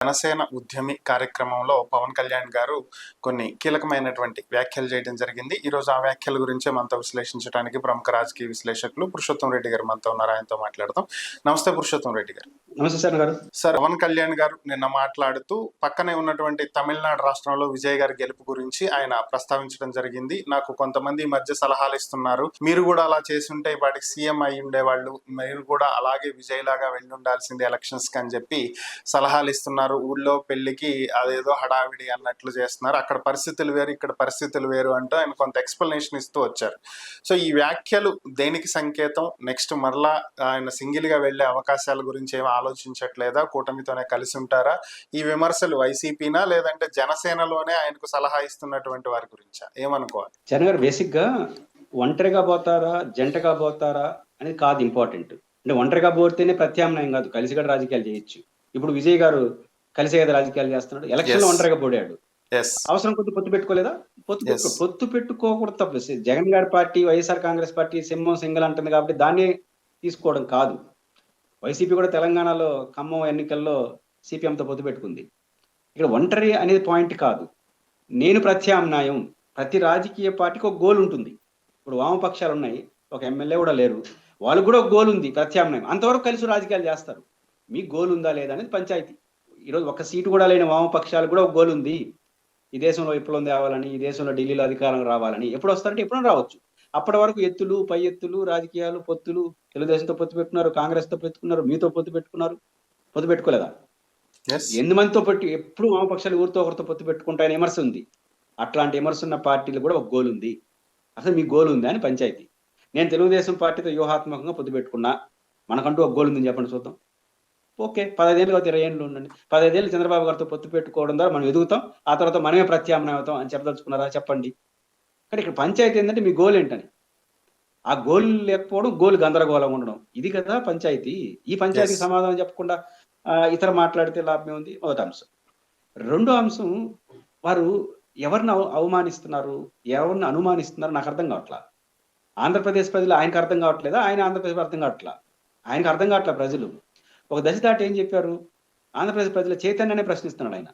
జనసేన ఉద్యమి కార్యక్రమంలో పవన్ కళ్యాణ్ గారు కొన్ని కీలకమైనటువంటి వ్యాఖ్యలు చేయడం జరిగింది. ఈరోజు ఆ వ్యాఖ్యల గురించే మనతో విశ్లేషించడానికి ప్రముఖ రాజకీయ విశ్లేషకులు పురుషోత్తం రెడ్డి గారు మనతో ఉన్నారు. ఆయనతో మాట్లాడదాం. నమస్తే పురుషోత్తం రెడ్డి గారు. నమస్తే సార్ గారు. సార్, పవన్ కళ్యాణ్ గారు నిన్న మాట్లాడుతూ పక్కనే ఉన్నటువంటి తమిళనాడు రాష్ట్రంలో విజయ్ గారి గెలుపు గురించి ఆయన ప్రస్తావించడం జరిగింది. నాకు కొంతమంది ఈ మధ్య సలహాలు ఇస్తున్నారు, మీరు కూడా అలా చేసి ఉంటే వాటికి సీఎం అయి ఉండేవాళ్ళు, మీరు కూడా అలాగే విజయ్ లాగా వెళ్ళి ఉండాల్సింది ఎలక్షన్స్ కి అని చెప్పి సలహాలు ఇస్తున్నారు. ఊళ్ళో పెళ్లికి అదేదో హడావిడి అన్నట్లు చేస్తున్నారు, అక్కడ పరిస్థితులు వేరు ఇక్కడ పరిస్థితులు వేరు అంటూ ఆయన కొంత ఎక్స్ప్లెనేషన్ ఇస్తూ వచ్చారు. సో ఈ వ్యాఖ్యలు దేనికి సంకేతం? నెక్స్ట్ మరలా ఆయన సింగిల్ గా వెళ్లే అవకాశాల గురించి ఏమీ ఆలోచించట్లేదా? కూటమితోనే కలిసి ఉంటారా? ఈ విమర్శలు వైసీపీనా లేదంటే జనసేనలోనే ఆయనకు సలహా ఇస్తున్నటువంటి వారి గురించా? ఏమనుకోవాలి? చరణ్ గారు, బేసిక్ గా ఒంటరిగా పోతారా జంటగా పోతారా అనేది కాదు ఇంపార్టెంట్. అంటే ఒంటరిగా పోతేనే ప్రత్యామ్నాయం కాదు, కలిసి కూడా రాజకీయాలు చేయొచ్చు. ఇప్పుడు విజయ్ గారు కలిసే కదా రాజకీయాలు చేస్తున్నాడు. ఎలక్షన్ లో ఒంటరిగా పోయాడు, అవసరం కొద్ది పొత్తు పెట్టుకోలేదా? పొత్తు పెట్టుకోకూడదు, తప్ప. జగన్ గారి పార్టీ వైఎస్ఆర్ కాంగ్రెస్ పార్టీ సింహం సింగల్ అంటుంది కాబట్టి దాన్ని తీసుకోవడం కాదు. వైసీపీ కూడా తెలంగాణలో ఖమ్మం ఎన్నికల్లో సిపిఎంతో పొత్తు పెట్టుకుంది. ఇక్కడ ఒంటరి అనేది పాయింట్ కాదు, నేను ప్రత్యామ్నాయం. ప్రతి రాజకీయ పార్టీకి ఒక గోల్ ఉంటుంది. ఇప్పుడు వామపక్షాలు ఉన్నాయి, ఒక ఎమ్మెల్యే కూడా లేరు, వాళ్ళకు కూడా ఒక గోల్ ఉంది, ప్రత్యామ్నాయం. అంతవరకు కలిసి రాజకీయాలు చేస్తారు. మీ గోల్ ఉందా లేదా అనేది పంచాయతీ. ఈరోజు ఒక సీటు కూడా లేని వామపక్షాలకు కూడా ఒక గోల్ ఉంది, ఈ దేశంలో విప్లవం తేవాలని, ఈ దేశంలో ఢిల్లీలో అధికారం రావాలని. ఎప్పుడు వస్తారంటే ఎప్పుడైనా రావచ్చు. అప్పటి వరకు ఎత్తులు పై ఎత్తులు రాజకీయాలు, పొత్తులు. తెలుగుదేశంతో పొత్తు పెట్టుకున్నారు, కాంగ్రెస్ తో పెట్టుకున్నారు, మీతో పొత్తు పెట్టుకున్నారు. పొత్తు పెట్టుకోలేదా? 8 మందితో పెట్టి ఎప్పుడు వామపక్షాలు ఊరితో ఒకరితో పొత్తు పెట్టుకుంటాయని విమర్శ ఉంది. అట్లాంటి విమర్శ ఉన్న పార్టీలు కూడా ఒక గోల్ ఉంది. అసలు మీ గోల్ ఉందా అని పంచాయతీ. నేను తెలుగుదేశం పార్టీతో వ్యూహాత్మకంగా పొత్తు పెట్టుకున్నా, మనకంటూ ఒక గోల్ ఉందని చెప్పండి చూద్దాం. ఓకే, 15 ఏళ్ళు 20 ఏళ్ళు ఉండండి. 15 ఏళ్ళు చంద్రబాబు గారితో పొత్తు పెట్టుకోవడం ద్వారా మనం ఎదుగుతాం, ఆ తర్వాత మనమే ప్రత్యామ్నాయం అవుతాం అని చెప్పదలుచుకున్నారా? చెప్పండి. కానీ ఇక్కడ పంచాయతీ ఏంటంటే మీ గోల్ ఏంటని. ఆ గోల్ లేకపోవడం, గోల్ గందరగోళం ఉండడం, ఇది కదా పంచాయతీ. ఈ పంచాయతీకి సమాధానం చెప్పకుండా ఇతర మాట్లాడితే లాభమే ఉంది. మొదటి అంశం. రెండో అంశం, వారు ఎవరిని అవమానిస్తున్నారు, ఎవరిని అనుమానిస్తున్నారు నాకు అర్థం కావట్లా. ఆంధ్రప్రదేశ్ ప్రజలు ఆయనకు అర్థం కావట్లేదా? ఆయన ఆంధ్రప్రదేశ్ అర్థం కావట్లా. ఆయనకు అర్థం కావట్లా. ప్రజలు ఒక దశ దాటి ఏం చెప్పారు? ఆంధ్రప్రదేశ్ ప్రజల చైతన్యాన్ని ప్రశ్నిస్తున్నాడు. ఆయన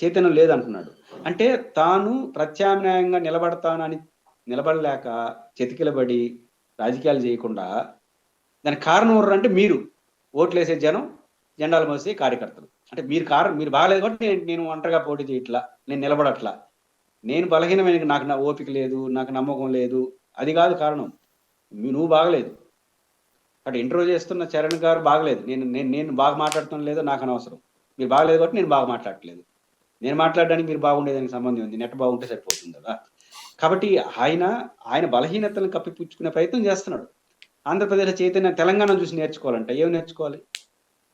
చైతన్యం లేదంటున్నాడు. అంటే తాను ప్రత్యామ్నాయంగా నిలబడతానని నిలబడలేక చెతికిలబడి రాజకీయాలు చేయకుండా, దానికి కారణం ఎవరు అంటే మీరు ఓట్లేసే జనం, జెండాలు మోసే కార్యకర్తలు. అంటే మీరు బాగలేదు కాబట్టి నేను ఒంటరిగా పోటీ చేయట్లా, నేను నిలబడట్లా, నేను బలహీనమైన, నాకు నా ఓపిక లేదు, నాకు నమ్మకం లేదు, అది కాదు కారణం. నువ్వు బాగలేదు. అక్కడ ఇంటర్వ్యూ చేస్తున్న చరణ్ గారు బాగలేదు, నేను బాగా మాట్లాడటం లేదో నాకు అనవసరం. మీరు బాగలేదు కాబట్టి నేను బాగా మాట్లాడట్లేదు. నేను మాట్లాడడానికి మీరు బాగుండేదానికి సంబంధం ఉంది. నెట్ బాగుంటే సరిపోతుంది కదా. కాబట్టి ఆయన బలహీనతలను కప్పిపుచ్చుకునే ప్రయత్నం చేస్తున్నాడు. ఆంధ్రప్రదేశ్ చైతన్యం తెలంగాణ చూసి నేర్చుకోవాలంటే ఏం నేర్చుకోవాలి?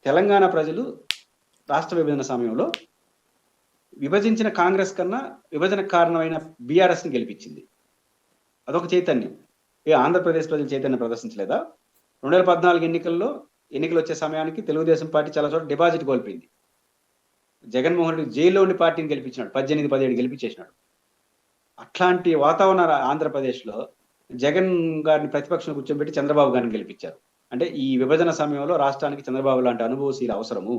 తెలంగాణ ప్రజలు రాష్ట్ర విభజన సమయంలో విభజించిన కాంగ్రెస్ కన్నా విభజన కారణమైన బీఆర్ఎస్ని గెలిపించింది. అదొక చైతన్యం. ఆంధ్రప్రదేశ్ ప్రజలు చైతన్యం ప్రదర్శించలేదా? 2014 ఎన్నికలు వచ్చే సమయానికి తెలుగుదేశం పార్టీ చాలా చోట్ల డిపాజిట్ కోల్పోయింది. జగన్మోహన్ రెడ్డి జైల్లో ఉండి పార్టీని గెలిపించినాడు, 18-17 గెలిపించేసినాడు. అట్లాంటి వాతావరణ ఆంధ్రప్రదేశ్లో జగన్ గారిని ప్రతిపక్షం కూర్చోబెట్టి చంద్రబాబు గారిని గెలిపించారు. అంటే ఈ విభజన సమయంలో రాష్ట్రానికి చంద్రబాబు లాంటి అనుభవశీల అవసరము,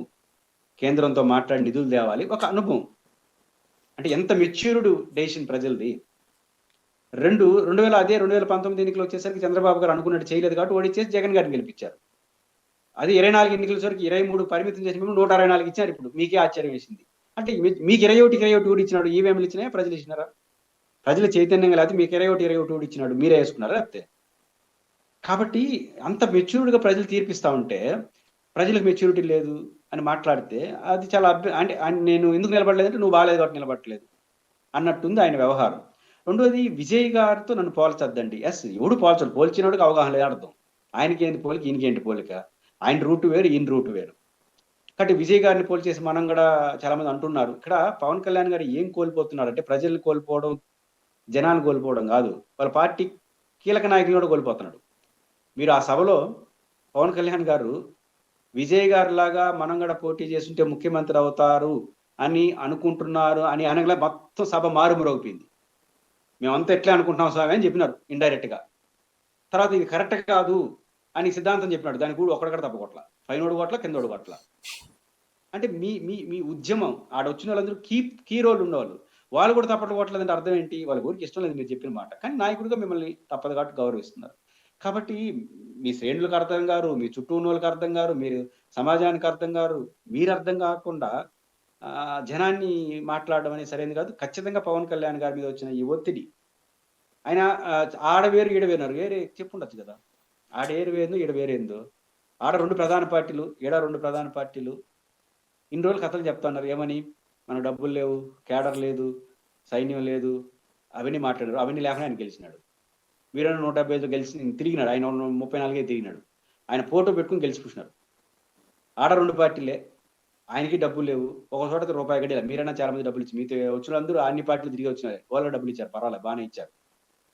కేంద్రంతో మాట్లాడి నిధులు తేవాలి, ఒక అనుభవం. అంటే ఎంత మెచ్యూర్డ్ డెసిషన్ ప్రజలది. 2019 ఎన్నికలు వచ్చేసరికి చంద్రబాబు గారు అనుకున్నట్టు చేయలేదు కాబట్టి ఓడిచ్చేసి జగన్ గారిని గెలిపించారు. అది 24 ఎన్నికల వరకు 23 పరిమితం చేసి 124 ఇచ్చారు. ఇప్పుడు మీకే ఆశ్చర్యం వేసింది. అంటే మీకు 21 కూడా ఇచ్చినాడు. ఈవీఎంలు ఇచ్చినాయా, ప్రజలు ఇచ్చినారా? ప్రజల చైతన్యంగా లేకపోతే మీకు 21 ఇచ్చినాడు, మీరే వేసుకున్నారా లేకపోతే? కాబట్టి అంత మెచ్యూర్డ్గా ప్రజలు తీర్పిస్తా ఉంటే ప్రజలకు మెచ్యూరిటీ లేదు అని మాట్లాడితే అది చాలా అంటే నేను ఎందుకు నిలబడలేదంటే నువ్వు బాగాలేదు కాబట్టి నిలబడలేదు అన్నట్టుంది ఆయన వ్యవహారం. రెండోది, విజయ్ గారితో నన్ను పోల్చొద్దండి. ఎవడు పోల్చడు, పోల్చినోడికి అవగాహన లేదు అర్థం. ఆయనకి ఏంటి పోలిక, ఈయనకేంటి పోలిక? ఆయన రూట్ వేరు, ఈయన రూట్ వేరు. కాబట్టి విజయ్ గారిని పోల్చేసి మనం కూడా చాలా మంది అంటున్నారు. ఇక్కడ పవన్ కళ్యాణ్ గారు ఏం కోల్పోతున్నారు అంటే ప్రజల్ని కోల్పోవడం, జనాన్ని కోల్పోవడం కాదు, వాళ్ళ పార్టీ కీలక నాయకులు కూడా కోల్పోతున్నాడు. మీరు ఆ సభలో పవన్ కళ్యాణ్ గారు విజయ్ గారి లాగా మనం కూడా పోటీ చేస్తుంటే ముఖ్యమంత్రి అవుతారు అని అనుకుంటున్నారు అని అనగా మొత్తం సభ మారుమరోగిపోయింది. మేమంతా ఎట్లా అనుకుంటున్నాం స్వామి అని చెప్పినారు ఇండైరెక్ట్ గా. తర్వాత ఇది కరెక్ట్ కాదు అని సిద్ధాంతం చెప్పినాడు. దానికి కూడా ఒక్కడిక్కడ తప్పకొట్ల, పైనోడు కొట్ల, కిందోడు కొట్ల. అంటే మీ మీ మీ ఉద్యమం ఆడొచ్చిన వాళ్ళందరూ కీ రోల్ ఉన్నవాళ్ళు. వాళ్ళు కూడా తప్పట్లు కొట్టలేదంటే అర్థం ఏంటి? వాళ్ళ ఊరికి ఇష్టం లేదు మీరు చెప్పిన మాట. కానీ నాయకుడిగా మిమ్మల్ని తప్పదు కాబట్టి గౌరవిస్తున్నారు. కాబట్టి మీ శ్రేణులకు అర్థం గారు, మీ చుట్టూ ఉన్నోళ్ళకి అర్థం గారు, మీరు సమాజానికి అర్థం గారు. మీరు అర్థం కాకుండా జనాన్ని మాట్లాడడం అనేది సరైనది కాదు. ఖచ్చితంగా పవన్ కళ్యాణ్ గారి మీద వచ్చిన ఈ ఒత్తిడి ఆయన ఆడ వేరు, ఈడ వేరున్నారు. వేరే చెప్పుండొచ్చు కదా! ఆడ ఏరు వేరేందో, ఈడ వేరేందో. ఆడ 2 ప్రధాన పార్టీలు, ఈడ 2 ప్రధాన పార్టీలు. ఇన్ని రోజులు కథలు చెప్తున్నారు. ఏమని? మనకు డబ్బులు లేవు, కేడర్ లేదు, సైన్యం లేదు. అవన్నీ మాట్లాడారు. అవన్నీ లేకుండా ఆయన గెలిచినాడు. వీరన్న 175 గెలిచి తిరిగినాడు. ఆయన 34 తిరిగినాడు. ఆయన ఫోటో పెట్టుకొని గెలిచి కూర్చున్నారు. ఆడ 2 పార్టీలే. ఆయనకి డబ్బులు లేవు. ఒక చోట రూపాయి గడియల. మీరన్నా చాలా మంది డబ్బులు ఇచ్చి మీతో వచ్చినందరూ అన్ని పార్టీలు తిరిగి వచ్చినారు. వాళ్ళు డబ్బులు ఇచ్చారు. పర్వాలేదు బాగానే ఇచ్చారు.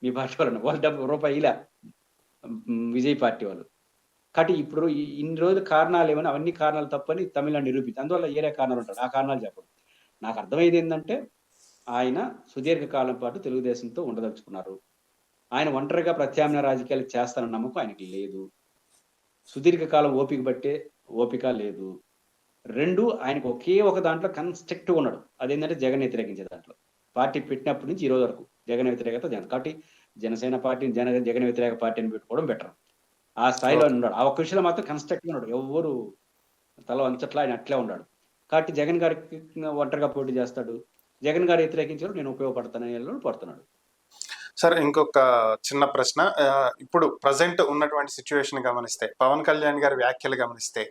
మీ పార్టీ వాళ్ళను. వాళ్ళు డబ్బు రూపాయి ఇలా విజయ్ పార్టీ వాళ్ళు. కాబట్టి ఇప్పుడు ఇన్ని రోజులు కారణాలు ఏమని అవన్నీ కారణాలు తప్పని తమిళనాడు నిరూపించి అందువల్ల ఏరే కారణాలు ఉంటాడు. ఆ కారణాలు చెప్పడు. నాకు అర్థమయ్యేది ఏంటంటే ఆయన సుదీర్ఘకాలం పాటు తెలుగుదేశంతో ఉండదలుచుకున్నారు. ఆయన ఒంటరిగా ప్రత్యామ్నాయ రాజకీయాలు చేస్తానన్న నమ్మకం ఆయనకి లేదు. సుదీర్ఘకాలం ఓపిక బట్టే ఓపిక లేదు. 2 ఆయనకు ఒకే ఒక దాంట్లో కన్స్ట్రక్టివ్ ఉన్నాడు. అదేంటంటే జగన్ వ్యతిరేకించే దాంట్లో. పార్టీ పెట్టినప్పటి నుంచి ఈ రోజు వరకు జగన్ వ్యతిరేకత జగన్. కాబట్టి జనసేన పార్టీని జగన్ వ్యతిరేక పార్టీని పెట్టుకోవడం బెటర్. ఆ స్థాయిలో ఆయన ఉన్నాడు. ఆ ఒక్క విషయంలో మాత్రం కన్స్ట్రక్టివ్ ఉన్నాడు. ఎవ్వరు తల వంచట్లా ఆయన అట్లే ఉన్నాడు. కాబట్టి జగన్ గారికి ఒంటరిగా పోటీ చేస్తాడు. జగన్ గారు వ్యతిరేకించారు నేను ఉపయోగపడతానని పడుతున్నాడు. సార్ ఇంకొక చిన్న ప్రశ్న. ఇప్పుడు ప్రజెంట్ ఉన్నటువంటి సిచ్యువేషన్ గమనిస్తే, పవన్ కళ్యాణ్ గారి వ్యాఖ్యలు గమనిస్తే,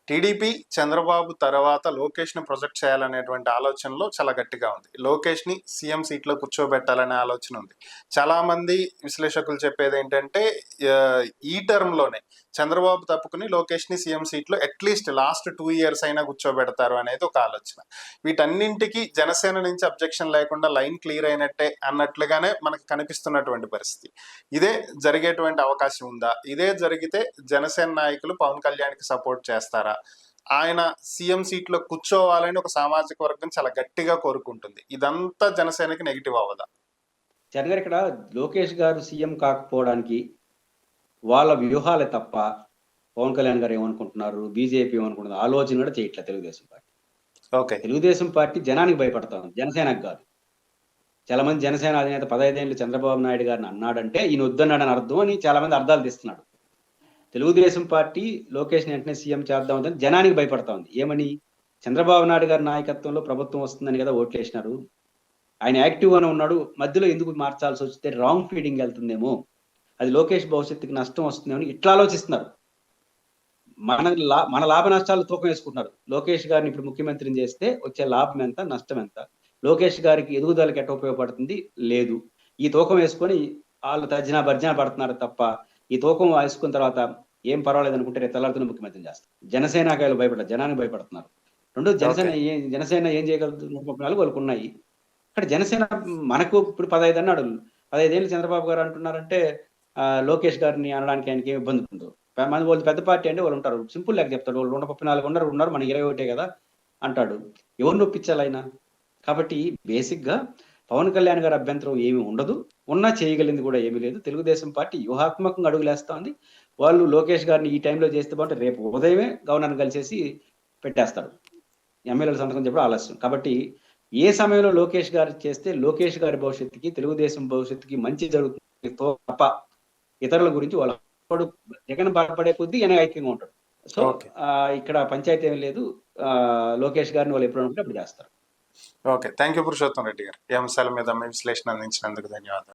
టీడీపీ చంద్రబాబు తర్వాత లోకేష్ ని ప్రొజెక్ట్ చేయాలనేటువంటి ఆలోచనలో చాలా గట్టిగా ఉంది. లోకేష్ ని సీఎం సీట్లో కూర్చోబెట్టాలనే ఆలోచన ఉంది. చాలా మంది విశ్లేషకులు చెప్పేది ఏంటంటే ఈ టర్మ్ లోనే చంద్రబాబు తప్పుకుని లోకేష్ ని సీఎం సీట్లో అట్లీస్ట్ లాస్ట్ 2 years అయినా కూర్చోబెడతారు అనేది ఒక ఆలోచన. వీటన్నింటికి జనసేన నుంచి అబ్జెక్షన్ లేకుండా లైన్ క్లియర్ అయినట్టే అన్నట్లుగానే మనకు కనిపిస్తున్నటువంటి పరిస్థితి. ఇదే జరిగేటువంటి అవకాశం ఉందా? ఇదే జరిగితే జనసేన నాయకులు పవన్ కళ్యాణ్కి సపోర్ట్ చేస్తారా? ఆయన సీఎం సీట్లో కూర్చోవాలని ఒక సామాజిక వర్గం చాలా గట్టిగా కోరుకుంటుంది. ఇదంతా జనసేనకి నెగిటివ్ అవ్వదా? జగన్ గారు ఇక్కడ లోకేష్ గారు సీఎం కాకపోవడానికి వాళ్ళ వ్యూహాలే తప్ప పవన్ కళ్యాణ్ గారు ఏమనుకుంటున్నారు, బీజేపీ ఏమనుకుంటున్నారు ఆలోచన కూడా చేయట్లేదు Telugu Desam party. Okay. Telugu Desam party జనానికి భయపడతా ఉంది, జనసేనకు కాదు. చాలా మంది జనసేన అధినేత 15 ఏళ్ళు చంద్రబాబు నాయుడు గారిని అన్నాడంటే ఈయన వద్దన్నాడని అర్థం అని చాలా మంది అర్థాలు తీస్తున్నాడు. తెలుగుదేశం పార్టీ లోకేష్ని వెంటనే సీఎం చేద్దామని జనానికి భయపడతా ఉంది. ఏమని? చంద్రబాబు నాయుడు గారి నాయకత్వంలో ప్రభుత్వం వస్తుందని కదా ఓట్లు వేసినారు. ఆయన యాక్టివ్ గానే ఉన్నాడు. మధ్యలో ఎందుకు మార్చాల్సి వస్తే రాంగ్ ఫీడింగ్ వెళ్తుందేమో, అది లోకేష్ భవిష్యత్తుకి నష్టం వస్తుందేమో ఇట్లా ఆలోచిస్తున్నారు. మన లాభ నష్టాలు తూకం వేసుకుంటున్నారు. లోకేష్ గారిని ఇప్పుడు ముఖ్యమంత్రిని చేస్తే వచ్చే లాభం ఎంత, నష్టం ఎంత, లోకేష్ గారికి ఎదుగుదలకి ఎట్లా ఉపయోగపడుతుంది లేదు. ఈ తూకం వేసుకొని వాళ్ళు తర్జన భర్జన పడుతున్నారు తప్ప ఈ తూకం వేసుకున్న తర్వాత ఏం పర్వాలేదు అనుకుంటే రేపు తెల్లారుతున్న ముఖ్యమంత్రిని చేస్తారు. జనసేనకాయలు భయపడతారు, జనానికి భయపడుతున్నారు. రెండు జనసేన ఏం చేయగలుగుతుంది? 134 వాళ్ళకు ఉన్నాయి. ఇక్కడ జనసేన మనకు ఇప్పుడు 15 అన్నాడు. 15 ఏళ్ళు చంద్రబాబు గారు అంటున్నారంటే లోకేష్ గారిని అనడానికి ఆయనకి ఏమి ఇబ్బంది ఉందో. వాళ్ళు పెద్ద పార్టీ అంటే వాళ్ళు ఉంటారు. సింపుల్ లెక్క చెప్తాడు. వాళ్ళు 134 ఉన్నారు, మన 21 కదా అంటాడు. ఎవరు నొప్పించాలి ఆయన? కాబట్టి బేసిక్ గా పవన్ కళ్యాణ్ గారి అభ్యంతరం ఏమి ఉండదు. ఉన్నా చేయగలిగింది కూడా ఏమీ లేదు. తెలుగుదేశం పార్టీ వ్యూహాత్మకంగా అడుగులేస్తా ఉంది. వాళ్ళు లోకేష్ గారిని ఈ టైంలో చేస్తే బాగుంటే రేపు ఉదయమే గవర్నర్ కలిసేసి పెట్టేస్తాడు. ఎమ్మెల్యేల సంతకం చెప్పడం ఆలస్యం. కాబట్టి ఏ సమయంలో లోకేష్ గారు చేస్తే లోకేష్ గారి భవిష్యత్తుకి తెలుగుదేశం భవిష్యత్తుకి మంచి జరుగుతుంది తప్ప ఇతరుల గురించి వాళ్ళు జగన్ బాధపడే కొద్దీ ఆయన ఐక్యంగా ఉంటాడు. సో ఇక్కడ పంచాయతీ ఏమీ లేదు. లోకేష్ గారిని వాళ్ళు ఎప్పుడు అనుకుంటే అప్పుడు చేస్తారు. Okay, thank you Purushottam Reddy గారు. ఈ అంశాల మీద మీ విశ్లేషణ అందించినందుకు ధన్యవాదాలు.